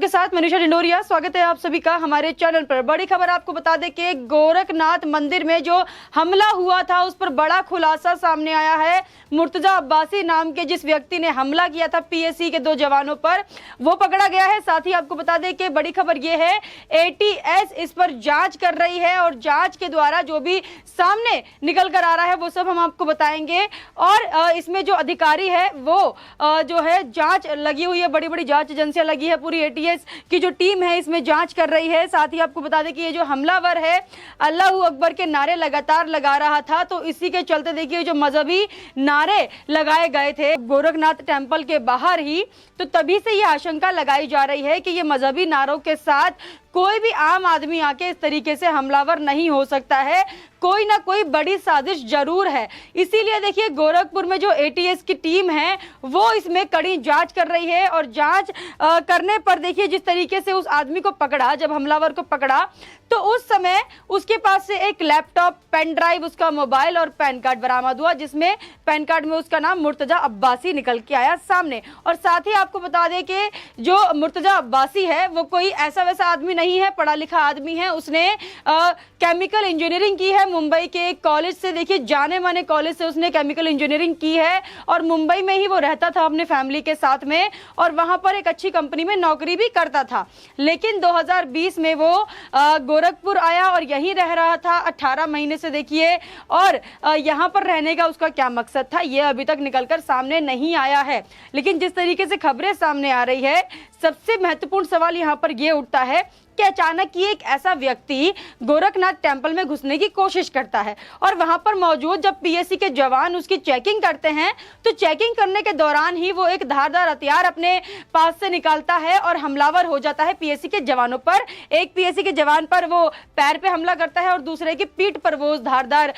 आपके साथ मनीषा डिंडोरिया। स्वागत है आप सभी का हमारे चैनल पर। बड़ी खबर आपको बता दें कि गोरखनाथ मंदिर में जो हमला हुआ था उस पर बड़ा खुलासा सामने आया है। मुर्तजा अब्बासी नाम के जिस व्यक्ति ने हमला किया था पीएसी के 2 जवानों पर, वो पकड़ा गया है। साथ ही आपको बता दें कि बड़ी खबर यह है एटीएस इस पर जांच कर रही है और जांच के द्वारा जो भी सामने निकल कर आ रहा है वो सब हम आपको बताएंगे। और इसमें जो अधिकारी है वो जो है जांच लगी हुई है, बड़ी बड़ी जांच एजेंसियां लगी है, पूरी एटीएस की जो टीम है इसमें जांच कर रही है। साथ ही आपको बता दें कि ये जो हमलावर है अल्लाहू अकबर के नारे लगातार लगा रहा था, तो इसी के चलते देखिए जो मजहबी नारे लगाए गए थे गोरखनाथ टेंपल के बाहर ही, तो तभी से ये आशंका लगाई जा रही है कि ये मजहबी नारों के साथ कोई भी आम आदमी आके इस तरीके से हमलावर नहीं हो सकता है, कोई ना कोई बड़ी साजिश जरूर है। इसीलिए देखिए गोरखपुर में जो एटीएस की टीम है वो इसमें कड़ी जांच कर रही है और जांच करने पर देखिए जिस तरीके से उस आदमी को पकड़ा, जब हमलावर को पकड़ा तो उस समय उसके पास से एक लैपटॉप, पेन ड्राइव, उसका मोबाइल और पैन कार्ड बरामद हुआ, जिसमें पैन कार्ड में उसका नाम मुर्तजा अब्बासी निकल के आया सामने। और साथ ही आपको बता दें कि जो मुर्तजा अब्बासी है वो कोई ऐसा वैसा आदमी नहीं है, पढ़ा लिखा आदमी है। उसने केमिकल इंजीनियरिंग की है मुंबई के एक कॉलेज से, देखिए जाने माने कॉलेज से उसने केमिकल इंजीनियरिंग की है और मुंबई में ही वो रहता था अपने फैमिली के साथ में और वहां पर एक अच्छी कंपनी में नौकरी भी करता था। लेकिन 2020 में वो गोरखपुर आया और यहीं रह रहा था 18 महीने से देखिए। और यहां पर रहने का उसका क्या मकसद था ये अभी तक निकलकर सामने नहीं आया है। लेकिन जिस तरीके से खबरें सामने आ रही है, सबसे महत्वपूर्ण सवाल यहां पर यह उठता है कि अचानक ही एक ऐसा व्यक्ति गोरखनाथ टेंपल में घुसने की कोशिश करता है और वहां पर मौजूद जब पीएसी के जवान उसकी चेकिंग करते हैं तो चेकिंग करने के दौरान ही वो एक धारदार हथियार अपने पास से निकालता है और हमलावर हो जाता है पीएसी के जवानों पर। एक पीएसी के जवान पर वो पैर पे हमला करता है और दूसरे की पीठ पर वो उस धारदार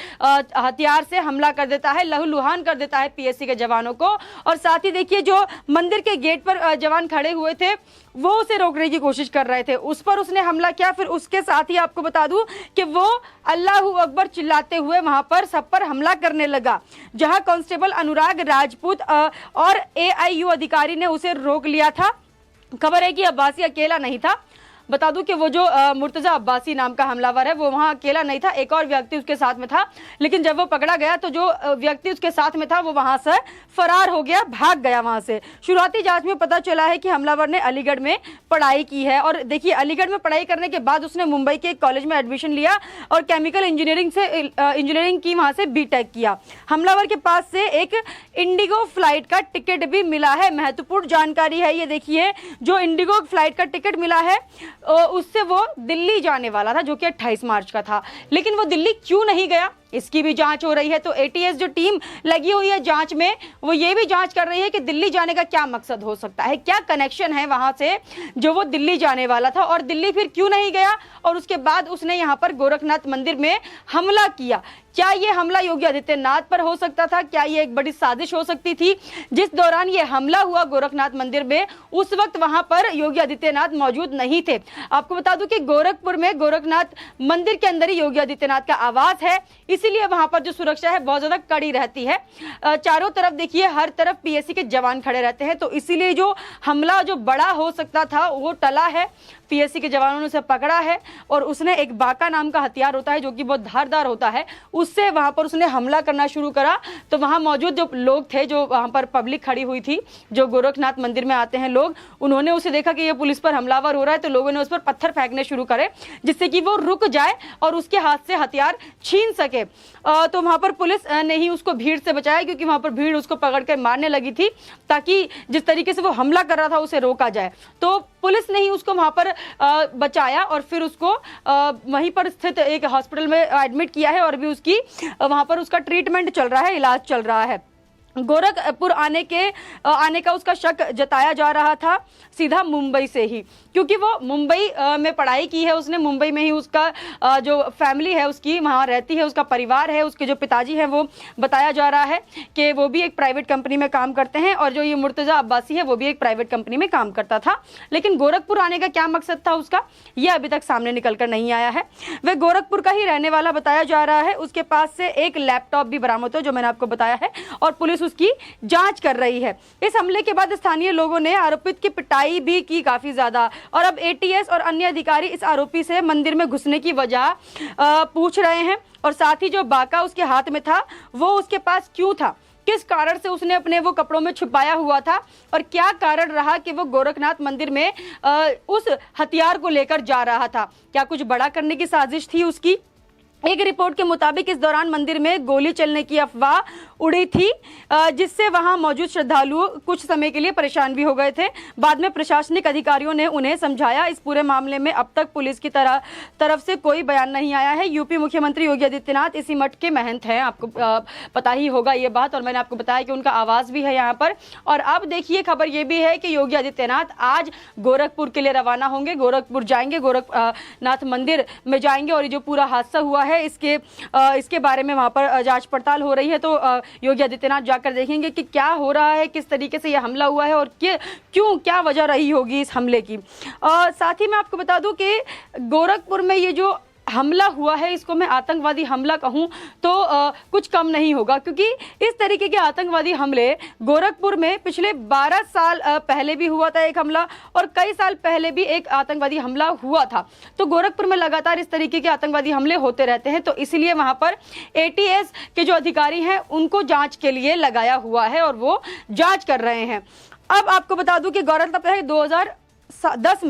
हथियार से हमला कर देता है, लहूलुहान कर देता है पीएसी के जवानों को। और साथ ही देखिए जो मंदिर के गेट पर जवान खड़े हुए थे वो उसे रोकने की कोशिश कर रहे थे, उस पर उसने हमला किया। फिर उसके साथ ही आपको बता दूं कि वो अल्लाहू अकबर चिल्लाते हुए वहां पर सब पर हमला करने लगा, जहां कांस्टेबल अनुराग राजपूत और एआईयू अधिकारी ने उसे रोक लिया था। खबर है कि अब्बासी अकेला नहीं था। बता दूं कि वो जो मुर्तजा अब्बासी नाम का हमलावर है वो वहां अकेला नहीं था, एक और व्यक्ति उसके साथ में था। लेकिन जब वो पकड़ा गया तो जो व्यक्ति उसके साथ में था वो वहां से फरार हो गया, भाग गया वहां से। शुरुआती जांच में पता चला है कि हमलावर ने अलीगढ़ में पढ़ाई की है और देखिए अलीगढ़ में पढ़ाई करने के बाद उसने मुंबई के एक कॉलेज में एडमिशन लिया और केमिकल इंजीनियरिंग की, वहां से बीटेक किया। हमलावर के पास से एक इंडिगो फ्लाइट का टिकट भी मिला है। महत्वपूर्ण जानकारी है ये, देखिए जो इंडिगो फ्लाइट का टिकट मिला है उससे वो दिल्ली जाने वाला था जो कि 28 मार्च का था। लेकिन वो दिल्ली क्यों नहीं गया इसकी भी जांच हो रही है। तो एटीएस जो टीम लगी हुई है जांच में वो ये भी जांच कर रही है कि दिल्ली जाने का क्या मकसद हो सकता है, क्या कनेक्शन है वहां से जो वो दिल्ली जाने वाला था और दिल्ली फिर क्यों नहीं गया और उसके बाद उसने यहाँ पर गोरखनाथ मंदिर में हमला किया। क्या ये हमला योगी आदित्यनाथ पर हो सकता था, क्या ये एक बड़ी साजिश हो सकती थी। जिस दौरान ये हमला हुआ गोरखनाथ मंदिर में उस वक्त वहां पर योगी आदित्यनाथ मौजूद नहीं थे। आपको बता दूं कि गोरखपुर में गोरखनाथ मंदिर के अंदर ही योगी आदित्यनाथ का आवास है, इसीलिए वहां पर जो सुरक्षा है बहुत ज्यादा कड़ी रहती है। चारों तरफ देखिए हर तरफ पीएसी के जवान खड़े रहते हैं, तो इसीलिए जो हमला जो बड़ा हो सकता था वो टला है। पीएसी के जवानों ने उसे पकड़ा है और उसने एक बाका नाम का हथियार होता है जो कि बहुत धारदार होता है, उससे वहां पर उसने हमला करना शुरू करा। तो वहां मौजूद जो लोग थे, जो वहां पर पब्लिक खड़ी हुई थी, जो गोरखनाथ मंदिर में आते हैं लोग, उन्होंने उसे देखा कि ये पुलिस पर हमलावर हो रहा है तो लोगों ने उस पर पत्थर फेंकने शुरू करे जिससे कि वो रुक जाए और उसके हाथ से हथियार छीन सके। तो वहां पर पुलिस ने ही उसको भीड़ से बचाया क्योंकि वहां पर भीड़ उसको पकड़ कर मारने लगी थी ताकि जिस तरीके से वो हमला कर रहा था उसे रोका जाए। तो पुलिस ने ही उसको वहां पर बचाया और फिर उसको वहीं पर स्थित एक हॉस्पिटल में एडमिट किया है और भी उसकी वहां पर उसका ट्रीटमेंट चल रहा है, इलाज चल रहा है। गोरखपुर आने का उसका शक जताया जा रहा था सीधा मुंबई से ही, क्योंकि वो मुंबई में पढ़ाई की है उसने, मुंबई में ही उसका जो फैमिली है उसकी वहाँ रहती है, उसका परिवार है, उसके जो पिताजी हैं वो बताया जा रहा है कि वो भी एक प्राइवेट कंपनी में काम करते हैं और जो ये मुर्तजा अब्बासी है वो भी एक प्राइवेट कंपनी में काम करता था। लेकिन गोरखपुर आने का क्या मकसद था उसका ये अभी तक सामने निकल कर नहीं आया है। वह गोरखपुर का ही रहने वाला बताया जा रहा है। उसके पास से एक लैपटॉप भी बरामद हो जो मैंने आपको बताया है और पुलिस उसकी जांच कर रही है। इस हमले के बाद स्थानीय लोगों ने आरोपित की पिटाई भी की काफी ज्यादा, और अब एटीएस और अन्य अधिकारी इस आरोपी से मंदिर में घुसने की वजह पूछ रहे हैं, और साथ ही जो बाका उसके हाथ में था वो उसके पास क्यों था, किस कारण से उसने अपने वो कपड़ों में छुपाया हुआ था, और क्या कारण रहा कि वो गोरखनाथ मंदिर में उस हथियार को लेकर जा रहा था। क्या कुछ बड़ा करने की साजिश थी उसकी? एक रिपोर्ट के मुताबिक इस दौरान मंदिर में गोली चलने की अफवाह उड़ी थी, जिससे वहां मौजूद श्रद्धालु कुछ समय के लिए परेशान भी हो गए थे। बाद में प्रशासनिक अधिकारियों ने उन्हें समझाया। इस पूरे मामले में अब तक पुलिस की तरफ से कोई बयान नहीं आया है। यूपी मुख्यमंत्री योगी आदित्यनाथ इसी मठ के महंत हैं, आपको पता ही होगा ये बात, और मैंने आपको बताया कि उनका आवास भी है यहाँ पर। और अब देखिए खबर ये भी है कि योगी आदित्यनाथ आज गोरखपुर के लिए रवाना होंगे, गोरखपुर जाएंगे, गोरखनाथ मंदिर में जाएंगे, और ये जो पूरा हादसा हुआ है इसके बारे में वहां पर जांच पड़ताल हो रही है। तो योगी आदित्यनाथ जाकर देखेंगे कि क्या हो रहा है, किस तरीके से यह हमला हुआ है, और क्यों क्या वजह रही होगी इस हमले की। साथ ही मैं आपको बता दूं कि गोरखपुर में ये जो हमला हुआ है इसको मैं आतंकवादी हमला कहूं तो कुछ कम नहीं होगा, क्योंकि इस तरीके के आतंकवादी हमले गोरखपुर में पिछले 12 साल पहले भी हुआ था एक हमला, और कई साल पहले भी एक आतंकवादी हमला हुआ था। तो गोरखपुर में लगातार इस तरीके के आतंकवादी हमले होते रहते हैं, तो इसलिए वहां पर एटीएस के जो अधिकारी हैं उनको जांच के लिए लगाया हुआ है और वो जांच कर रहे हैं। अब आपको बता दूं कि गौरतलब है 2010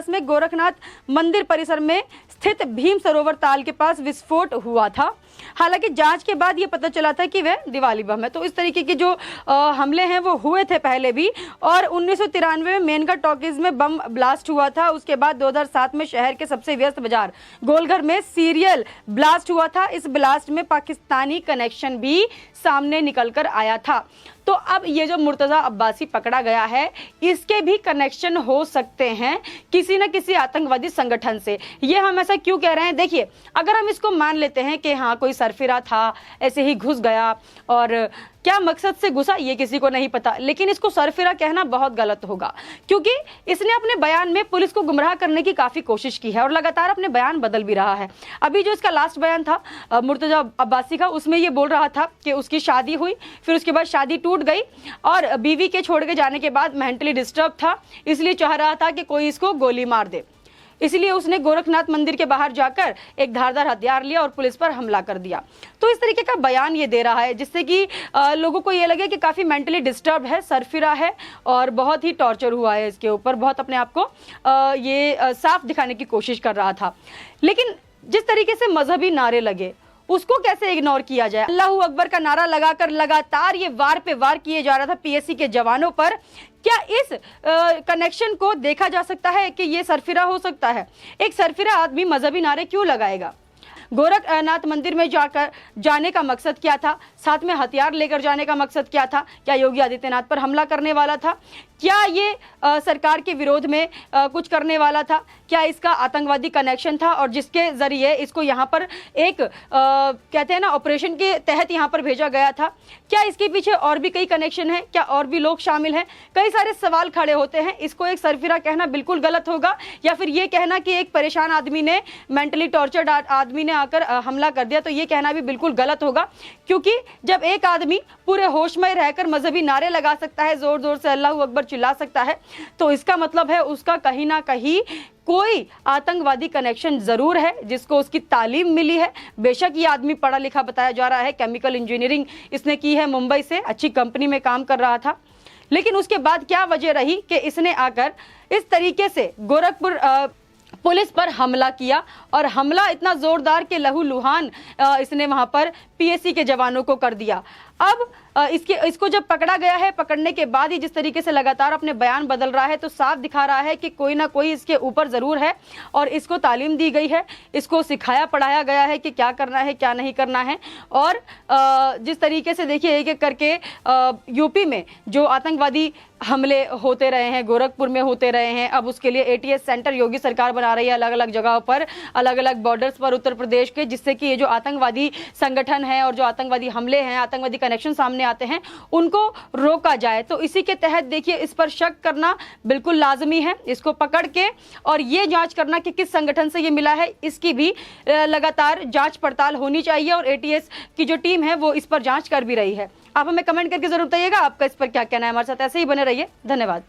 में गोरखनाथ मंदिर परिसर में स्थित भीम सरोवर ताल के पास विस्फोट हुआ था। हालांकि जांच के बाद ये पता चला था कि वह दिवाली बम है। तो इस तरीके के जो हमले हैं वो हुए थे पहले भी, और 1993 में मेनका टॉकीज में बम ब्लास्ट हुआ था। उसके बाद 2007 में शहर के सबसे व्यस्त बाजार गोलघर में सीरियल ब्लास्ट हुआ था। इस ब्लास्ट में पाकिस्तानी कनेक्शन भी सामने निकल कर आया था। तो अब ये जो मुर्तजा अब्बासी पकड़ा गया है इसके भी कनेक्शन हो सकते हैं किसी न किसी आतंकवादी संगठन से। ये हम ऐसा क्यों कह रहे हैं? देखिए, अगर हम इसको मान लेते हैं कि हाँ कोई सरफिरा था, ऐसे ही घुस गया, और क्या मकसद से घुसा ये किसी को नहीं पता, लेकिन इसको सरफिरा कहना बहुत गलत होगा, क्योंकि इसने अपने बयान में पुलिस को गुमराह करने की काफी कोशिश की है और लगातार अपने बयान बदल भी रहा है। अभी जो इसका लास्ट बयान था मुर्तजा अब्बासी का, उसमें ये बोल रहा था कि उसकी शादी हुई, फिर उसके बाद शादी टूट गई, और बीवी के छोड़ के जाने के बाद मेंटली डिस्टर्ब था, इसलिए चाह रहा था कि कोई इसको गोली मार दे। इसलिए उसने गोरखनाथ मंदिर के बाहर जाकर एक धारदार हथियार लिया और पुलिस पर हमला कर दिया। तो इस तरीके का बयान ये दे रहा है, जिससे कि लोगों को ये लगे कि काफी मेंटली डिस्टर्ब है, सरफिरा है, और बहुत ही टॉर्चर हुआ है इसके ऊपर, बहुत अपने आप को ये साफ दिखाने की कोशिश कर रहा था। लेकिन जिस तरीके से मजहबी नारे लगे उसको कैसे इग्नोर किया जाए? अल्लाहू अकबर का नारा लगाकर लगातार ये वार पे वार किए जा रहा था पीएससी के जवानों पर। क्या इस कनेक्शन को देखा जा सकता है कि ये सरफिरा हो सकता है? एक सरफिरा आदमी मजहबी नारे क्यों लगाएगा? गोरखनाथ मंदिर में जाने का मकसद क्या था? साथ में हथियार लेकर जाने का मकसद क्या था? क्या योगी आदित्यनाथ पर हमला करने वाला था? क्या ये सरकार के विरोध में कुछ करने वाला था? क्या इसका आतंकवादी कनेक्शन था और जिसके जरिए इसको यहाँ पर एक कहते हैं ना ऑपरेशन के तहत यहाँ पर भेजा गया था? क्या इसके पीछे और भी कई कनेक्शन है? क्या और भी लोग शामिल हैं? कई सारे सवाल खड़े होते हैं। इसको एक सरफिरा कहना बिल्कुल गलत होगा, या फिर ये कहना कि एक परेशान आदमी ने, मेंटली टॉर्चर्ड आदमी ने आकर हमला कर दिया, तो ये कहना भी बिल्कुल गलत होगा। क्योंकि जब एक आदमी पूरे होश में रहकर मजहबी नारे लगा सकता है, जोर जोर से अल्लाहू अकबर चिल्ला सकता है, तो इसका मतलब है उसका कहीं ना कहीं कोई आतंकवादी कनेक्शन जरूर है, जिसको उसकी तालीम मिली है। बेशक ये आदमी पढ़ा लिखा बताया जा रहा है, केमिकल इंजीनियरिंग इसने की है, मुंबई से अच्छी कंपनी में काम कर रहा था, लेकिन उसके बाद क्या वजह रही कि इसने आकर इस तरीके से गोरखपुर पुलिस पर हमला किया, और हमला इतना जोरदार कि लहूलुहान इसने वहां पर पीएससी के जवानों को कर दिया। अब इसको जब पकड़ा गया है, पकड़ने के बाद ही जिस तरीके से लगातार अपने बयान बदल रहा है, तो साफ दिखा रहा है कि कोई ना कोई इसके ऊपर जरूर है और इसको तालीम दी गई है, इसको सिखाया पढ़ाया गया है कि क्या करना है क्या नहीं करना है। और जिस तरीके से देखिए एक एक करके यूपी में जो आतंकवादी हमले होते रहे हैं, गोरखपुर में होते रहे हैं, अब उसके लिए एटीएस सेंटर योगी सरकार बना रही है अलग अलग जगहों पर, अलग अलग बॉर्डर्स पर उत्तर प्रदेश के, जिससे कि ये जो आतंकवादी संगठन है और जो आतंकवादी हमले हैं, आतंकवादी कनेक्शन सामने आते हैं, उनको रोका जाए। तो इसी के तहत देखिए इस पर शक करना बिल्कुल लाजमी है, इसको पकड़ के और ये जांच करना कि किस संगठन से ये मिला है, इसकी भी लगातार जांच पड़ताल होनी चाहिए, और एटीएस की जो टीम है वो इस पर जांच कर भी रही है। आप हमें कमेंट करके जरूर बताइएगा आपका इस पर क्या कहना है। हमारे साथ ऐसे ही बने रहिए, धन्यवाद।